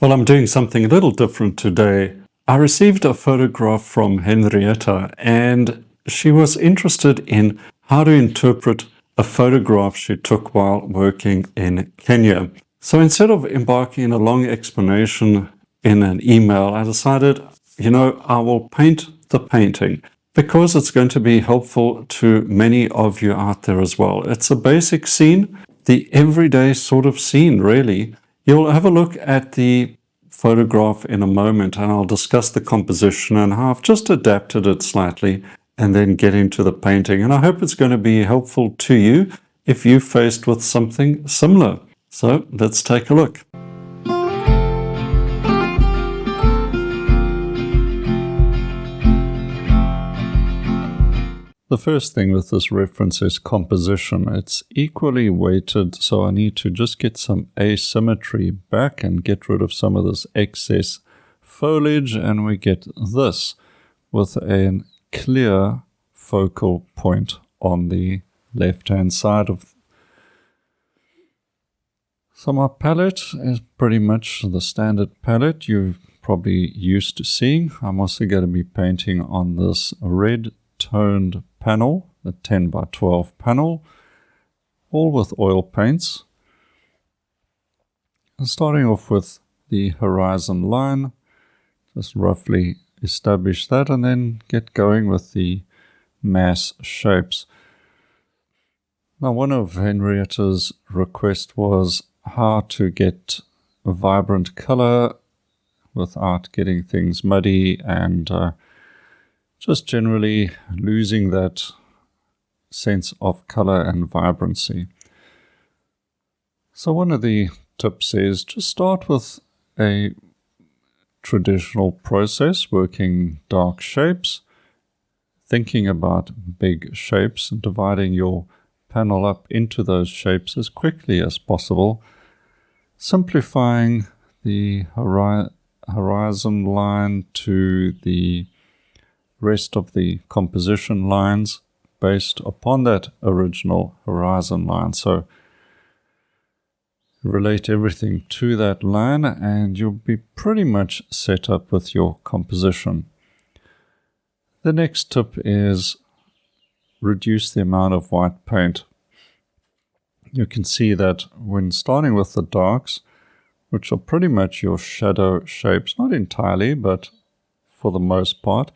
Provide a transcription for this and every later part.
Well, I'm doing something a little different today. I received a photograph from Henrietta, and she was interested in how to interpret a photograph she took while working in Kenya. So instead of embarking in a long explanation in an email, I decided, I will paint the painting because it's going to be helpful to many of you out there as well. It's a basic scene, the everyday sort of scene, really. You'll have a look at the photograph in a moment, and I'll discuss the composition and how I've just adapted it slightly and then get into the painting. And I hope it's going to be helpful to you if you're faced with something similar. So let's take a look. The first thing with this reference is composition. It's equally weighted, so I need to just get some asymmetry back and get rid of some of this excess foliage, and we get this with a clear focal point on the left-hand side of. So my palette is pretty much the standard palette you're probably used to seeing. I'm also going to be painting on this red toned panel, the 10 by 12 panel, all with oil paints. And starting off with the horizon line, just roughly establish that and then get going with the mass shapes. Now, one of Henrietta's requests was how to get a vibrant color without getting things muddy and just generally losing that sense of color and vibrancy. So one of the tips is just start with a traditional process, working dark shapes, thinking about big shapes and dividing your panel up into those shapes as quickly as possible, simplifying the horizon line to the rest of the composition lines based upon that original horizon line. So relate everything to that line and you'll be pretty much set up with your composition. The next tip is reduce the amount of white paint. You can see that when starting with the darks, which are pretty much your shadow shapes, not entirely, but for the most part,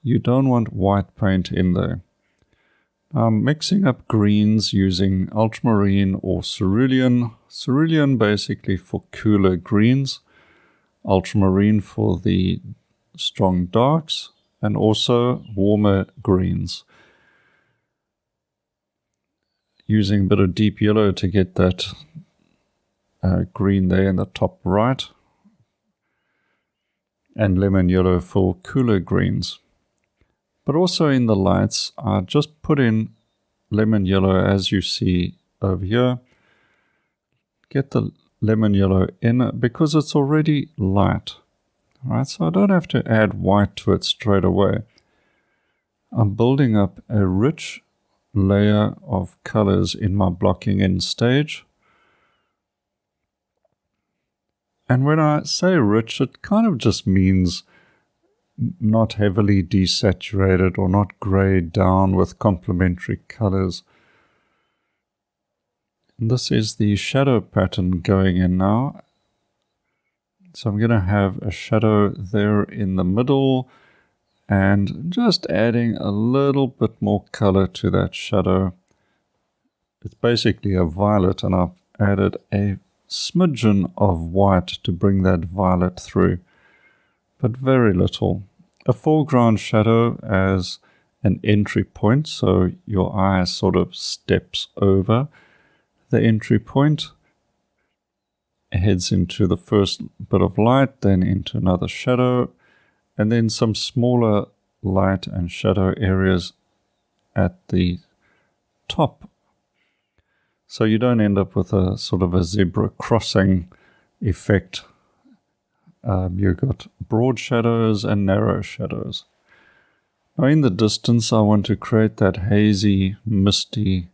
you don't want white paint in there. Mixing up greens using ultramarine or cerulean. Cerulean basically for cooler greens, ultramarine for the strong darks, and also warmer greens. Using a bit of deep yellow to get that green there in the top right, and lemon yellow for cooler greens. But also in the lights, I just put in lemon yellow as you see over here. Get the lemon yellow in because it's already light. Alright, so I don't have to add white to it straight away. I'm building up a rich layer of colors in my blocking in stage. And when I say rich, it kind of just means not heavily desaturated or not grayed down with complementary colors. And this is the shadow pattern going in now. So I'm going to have a shadow there in the middle and just adding a little bit more color to that shadow. It's basically a violet and I've added a smidgen of white to bring that violet through, but very little. A foreground shadow as an entry point, so your eye sort of steps over the entry point, heads into the first bit of light, then into another shadow, and then some smaller light and shadow areas at the top. So you don't end up with a sort of a zebra crossing effect. You've got broad shadows and narrow shadows. Now in the distance, I want to create that hazy, misty,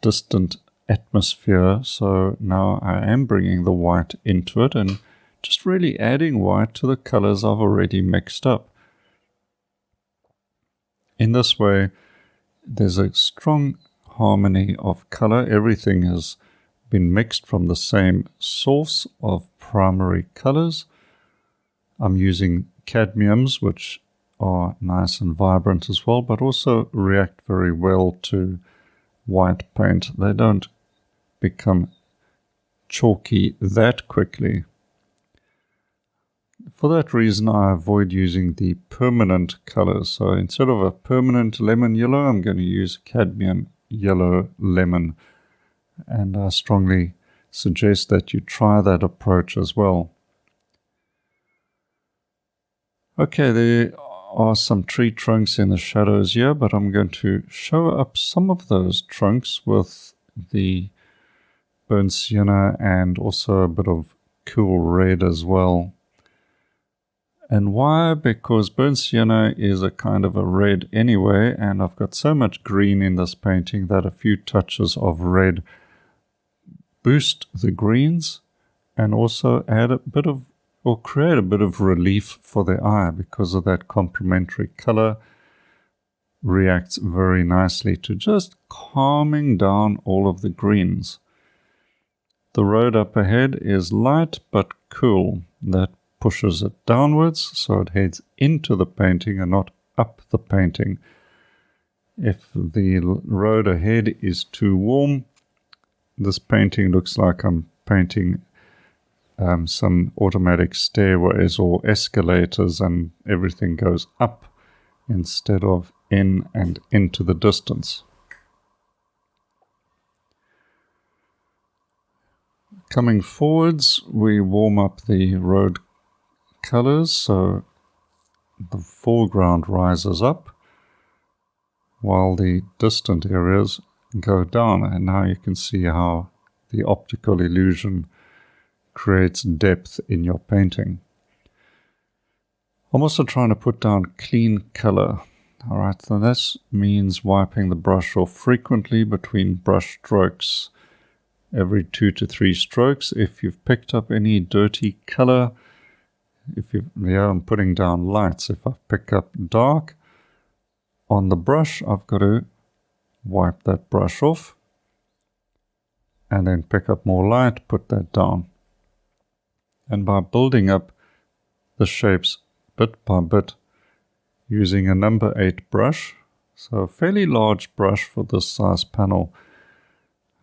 distant atmosphere. So now I am bringing the white into it and just really adding white to the colors I've already mixed up. In this way, there's a strong harmony of color. Everything has been mixed from the same source of primary colors. I'm using cadmiums, which are nice and vibrant as well, but also react very well to white paint. They don't become chalky that quickly. For that reason, I avoid using the permanent colors. So instead of a permanent lemon yellow, I'm going to use cadmium yellow lemon. And I strongly suggest that you try that approach as well. Okay, there are some tree trunks in the shadows here, but I'm going to show up some of those trunks with the burnt sienna and also a bit of cool red as well. And why? Because burnt sienna is a kind of a red anyway, and I've got so much green in this painting that a few touches of red boost the greens and also add a bit of, or create a bit of relief for the eye, because of that complementary color reacts very nicely to just calming down all of the greens. The road up ahead is light but cool. That pushes it downwards so it heads into the painting and not up the painting. If the road ahead is too warm, this painting looks like I'm painting some automatic stairways or escalators, and everything goes up instead of in and into the distance. Coming forwards, we warm up the road colors, so the foreground rises up while the distant areas go down, and now you can see how the optical illusion creates depth in your painting. I'm also trying to put down clean color. Alright, so this means wiping the brush off frequently between brush strokes, every 2 to 3 strokes. If you've picked up any dirty color, I'm putting down lights. If I pick up dark on the brush, I've got to wipe that brush off and then pick up more light, put that down. And by building up the shapes bit by bit using a number 8 brush, so a fairly large brush for this size panel,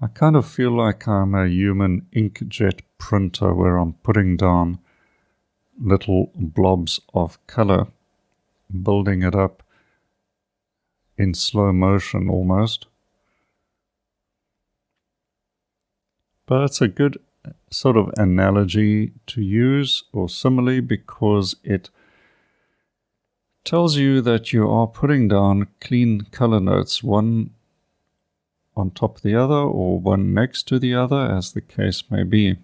I kind of feel like I'm a human inkjet printer where I'm putting down little blobs of color, building it up in slow motion almost. But it's a good sort of analogy to use, or simile, because it tells you that you are putting down clean color notes, one on top of the other or one next to the other, as the case may be.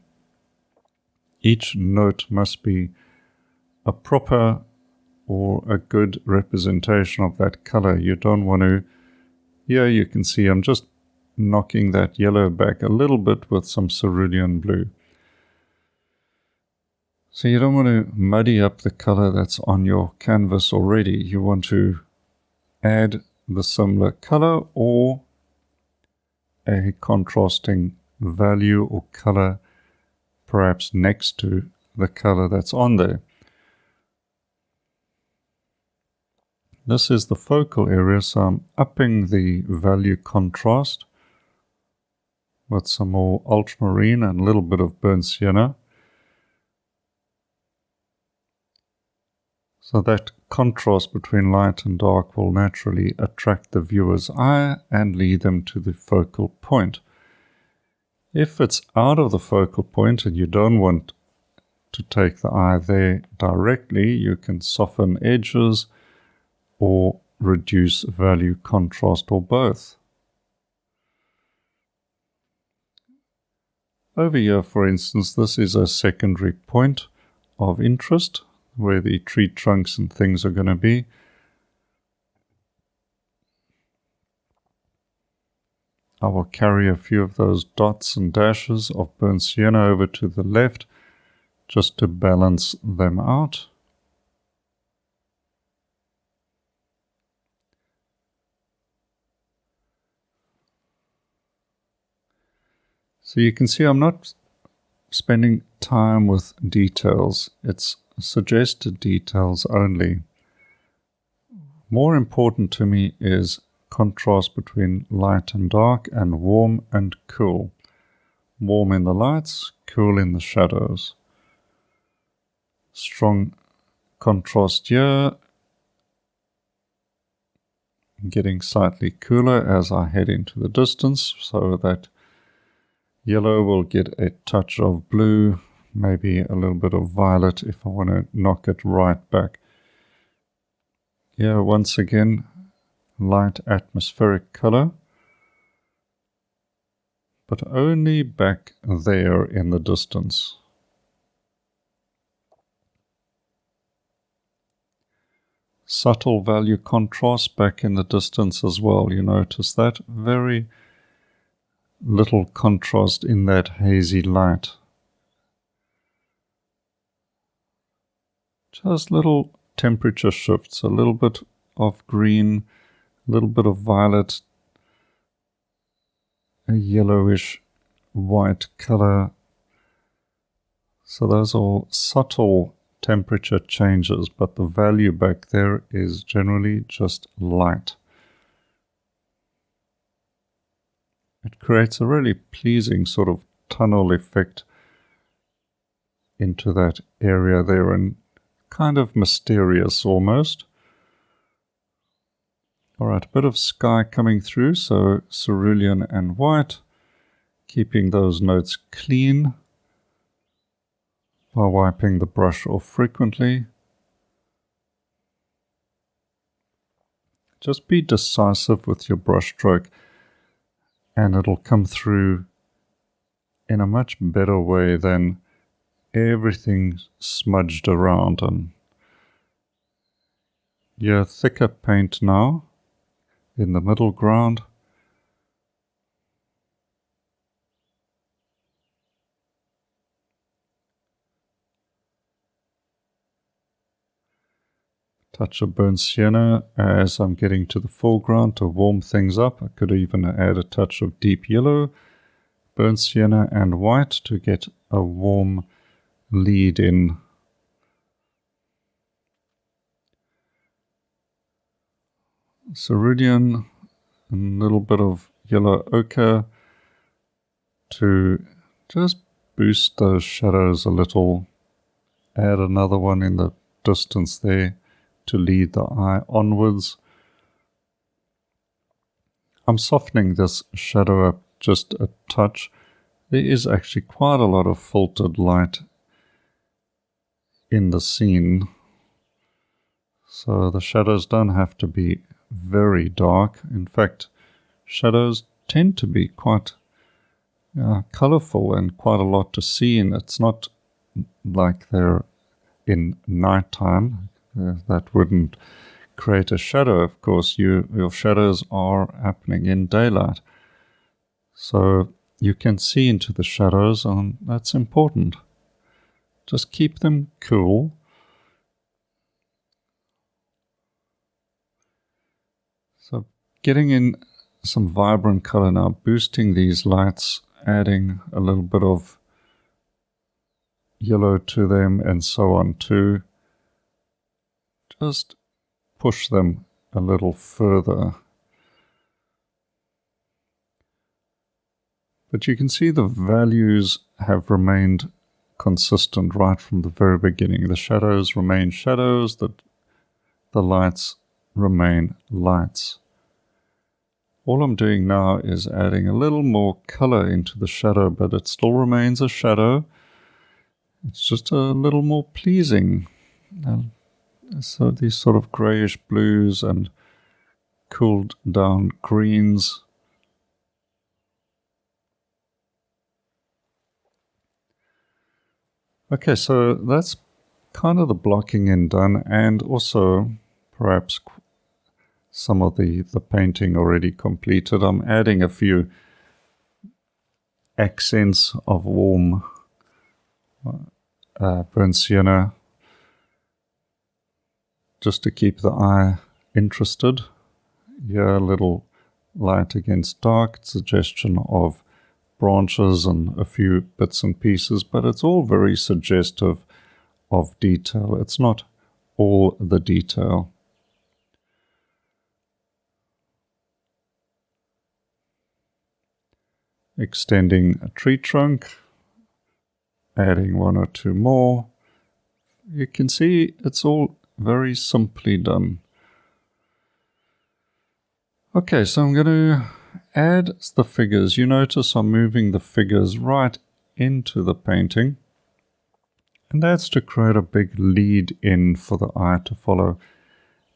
Each note must be a proper or a good representation of that color. You don't want to, here you can see I'm just knocking that yellow back a little bit with some cerulean blue. So you don't want to muddy up the color that's on your canvas already. You want to add the similar color or a contrasting value or color perhaps next to the color that's on there. This is the focal area, so I'm upping the value contrast with some more ultramarine and a little bit of burnt sienna. So that contrast between light and dark will naturally attract the viewer's eye and lead them to the focal point. If it's out of the focal point and you don't want to take the eye there directly, you can soften edges or reduce value contrast, or both. Over here, for instance, this is a secondary point of interest where the tree trunks and things are going to be. I will carry a few of those dots and dashes of burnt sienna over to the left just to balance them out. So you can see I'm not spending time with details. It's suggested details only. More important to me is contrast between light and dark and warm and cool. Warm in the lights, cool in the shadows. Strong contrast here. Getting slightly cooler as I head into the distance so that yellow will get a touch of blue, maybe a little bit of violet if I want to knock it right back. Here once again, light atmospheric color, but only back there in the distance. Subtle value contrast back in the distance as well. You notice that? Very little contrast in that hazy light. Just little temperature shifts, a little bit of green, a little bit of violet, a yellowish white color. So those are subtle temperature changes, but the value back there is generally just light. It creates a really pleasing sort of tunnel effect into that area there, and kind of mysterious almost. Alright, a bit of sky coming through, so cerulean and white, keeping those notes clean by wiping the brush off frequently. Just be decisive with your brush stroke and it'll come through in a much better way than everything smudged around. And yeah, thicker paint now in the middle ground. Touch of burnt sienna as I'm getting to the foreground to warm things up. I could even add a touch of deep yellow, burnt sienna and white to get a warm lead in. Cerulean, a little bit of yellow ochre to just boost those shadows a little. Add another one in the distance there to lead the eye onwards. I'm softening this shadow up just a touch. There is actually quite a lot of filtered light in the scene, so the shadows don't have to be very dark. In fact, shadows tend to be quite colorful and quite a lot to see, and it's not like they're in nighttime. That wouldn't create a shadow, of course. Your shadows are happening in daylight. So you can see into the shadows, and that's important. Just keep them cool. So getting in some vibrant color now, boosting these lights, adding a little bit of yellow to them and so on too. Just push them a little further. But you can see the values have remained consistent right from the very beginning. The shadows remain shadows, the lights remain lights. All I'm doing now is adding a little more color into the shadow, but it still remains a shadow. It's just a little more pleasing. So these sort of grayish blues and cooled down greens. Okay, so that's kind of the blocking in done, and also perhaps some of the painting already completed. I'm adding a few accents of warm burnt sienna, just to keep the eye interested. Here, a little light against dark, suggestion of branches and a few bits and pieces, but it's all very suggestive of detail. It's not all the detail. Extending a tree trunk, adding one or two more. You can see it's all very simply done. Okay, so I'm going to add the figures. You notice I'm moving the figures right into the painting, and that's to create a big lead in for the eye to follow.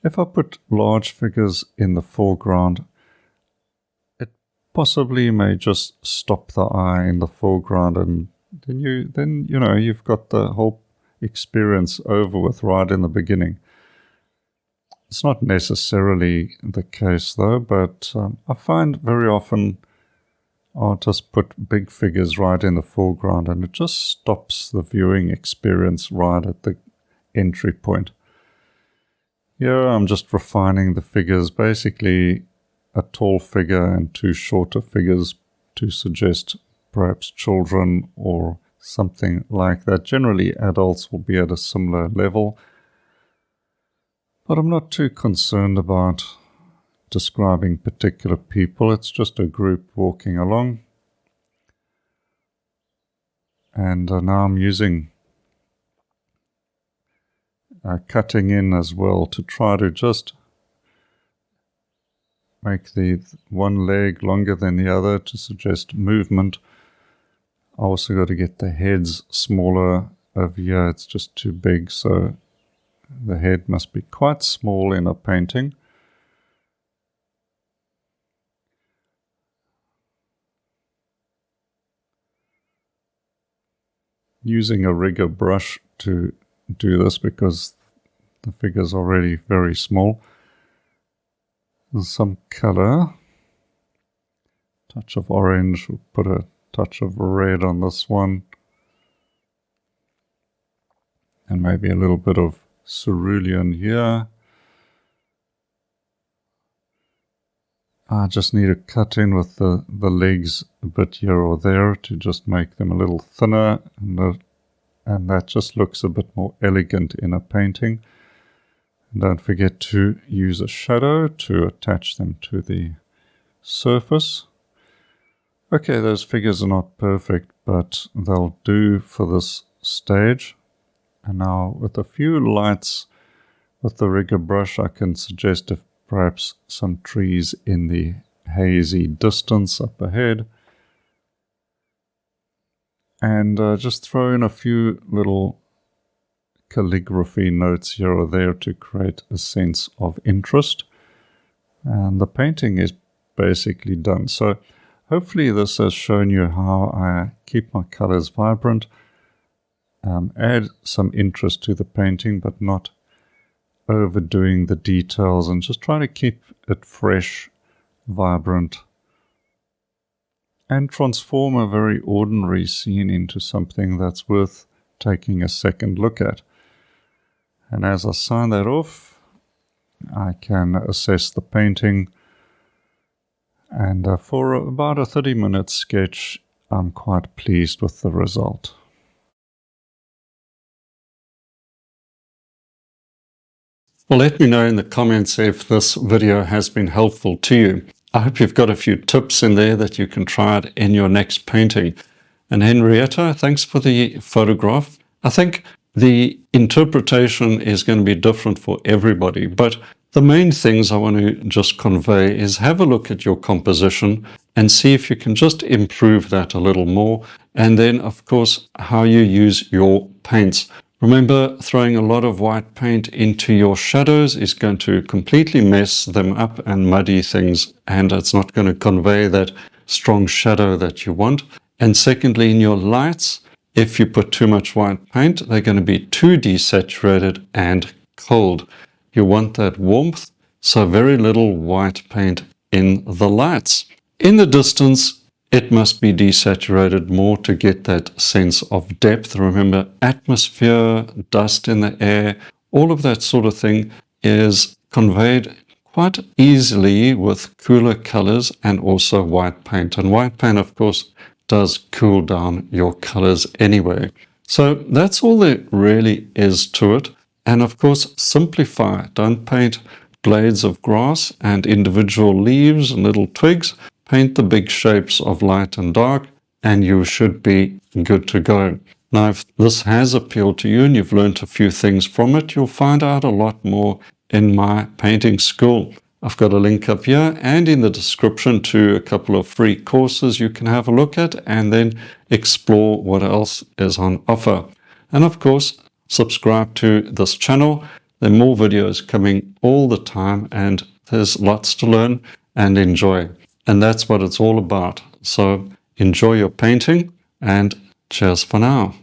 If I put large figures in the foreground, it possibly may just stop the eye in the foreground, and then you've got the whole experience over with right in the beginning. It's not necessarily the case though, but I find very often I'll just put big figures right in the foreground and it just stops the viewing experience right at the entry point. Here I'm just refining the figures, basically a tall figure and two shorter figures to suggest perhaps children or something like that. Generally adults will be at a similar level, but I'm not too concerned about describing particular people. It's just a group walking along. And now I'm using cutting in as well to try to just make the one leg longer than the other to suggest movement. I also got to get the heads smaller. Over here it's just too big, so the head must be quite small in a painting. Using a rigger brush to do this because the figure's already very small. There's some color, touch of orange, we'll put a touch of red on this one, and maybe a little bit of cerulean here. I just need to cut in with the legs a bit here or there to just make them a little thinner, and that just looks a bit more elegant in a painting. And don't forget to use a shadow to attach them to the surface. Okay, those figures are not perfect, but they'll do for this stage. And now with a few lights with the rigger brush, I can suggest perhaps some trees in the hazy distance up ahead. And just throw in a few little calligraphy notes here or there to create a sense of interest. And the painting is basically done. So hopefully this has shown you how I keep my colors vibrant, add some interest to the painting, but not overdoing the details, and just try to keep it fresh, vibrant, and transform a very ordinary scene into something that's worth taking a second look at. And as I sign that off, I can assess the painting, and for about a 30-minute sketch, I'm quite pleased with the result. Well, let me know in the comments if this video has been helpful to you. I hope you've got a few tips in there that you can try it in your next painting. And Henrietta, thanks for the photograph. I think the interpretation is going to be different for everybody, but the main things I want to just convey is have a look at your composition and see if you can just improve that a little more. And then, of course, how you use your paints. Remember, throwing a lot of white paint into your shadows is going to completely mess them up and muddy things, and it's not going to convey that strong shadow that you want. And secondly, in your lights, if you put too much white paint, they're going to be too desaturated and cold. You want that warmth, so very little white paint in the lights. In the distance, it must be desaturated more to get that sense of depth. Remember, atmosphere, dust in the air, all of that sort of thing is conveyed quite easily with cooler colors and also white paint. And white paint, of course, does cool down your colors anyway. So that's all there really is to it. And of course, simplify. Don't paint blades of grass and individual leaves and little twigs. Paint the big shapes of light and dark, and you should be good to go. Now, if this has appealed to you and you've learned a few things from it, you'll find out a lot more in my painting school. I've got a link up here and in the description to a couple of free courses you can have a look at and then explore what else is on offer. And of course, subscribe to this channel. There are more videos coming all the time and there's lots to learn and enjoy. And that's what it's all about. So enjoy your painting and cheers for now.